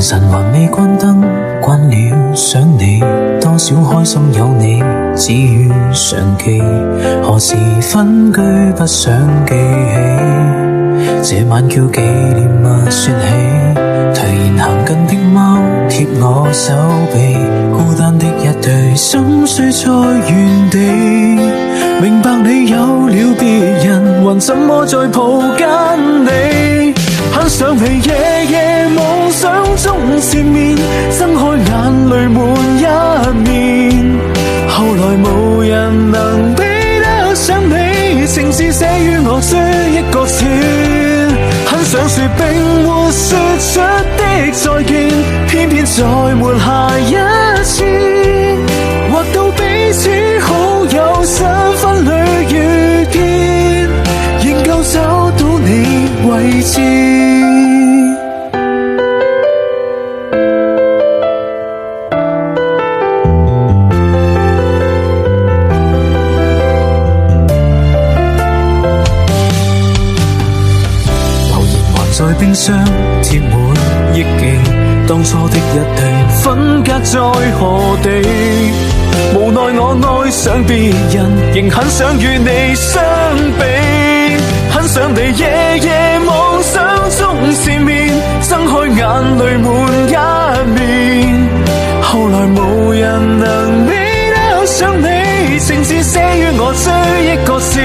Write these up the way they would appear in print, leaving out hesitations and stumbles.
晨還未關燈，關了想你，多少開心有你，只於常記。何時分居不想記起，這晚叫紀念物說起。突然行近的貓貼我手臂，孤單的一對心碎在原地。明白你有了別人，還怎麼再抱緊你？很想你夜夜夢想中纏綿，睜開眼淚滿一面。後來無人能比得上你，情字寫於我這一個字。很想說並沒說出的再見，偏偏在沒下一次。或到彼此好友身份裏遇見，仍舊找到你位置。在冰箱貼滿憶記，當初的一對分隔在何地？無奈我愛上別人，仍很想與你相比。很想你夜夜妄想中纏綿，睜開眼淚滿一面。後來無人能比得上你，情字寫於我這一個字。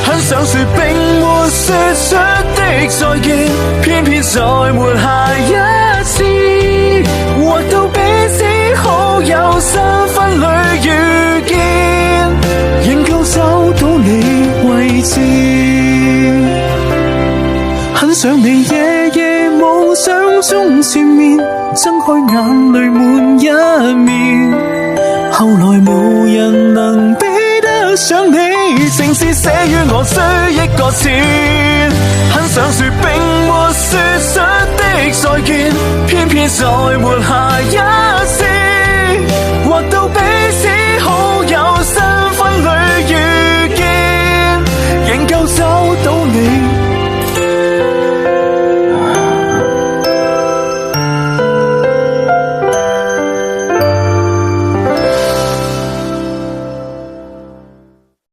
很想說並沒說出的再見，偏偏在沒下一次。或到彼此好友身份裏遇見，仍舊找到你位置。很想你夜夜夢想中纏綿，睜開眼淚滿一面。後來無人能比得上你，情字寫於我這一個字。很想說並沒說出的再見，偏偏在沒下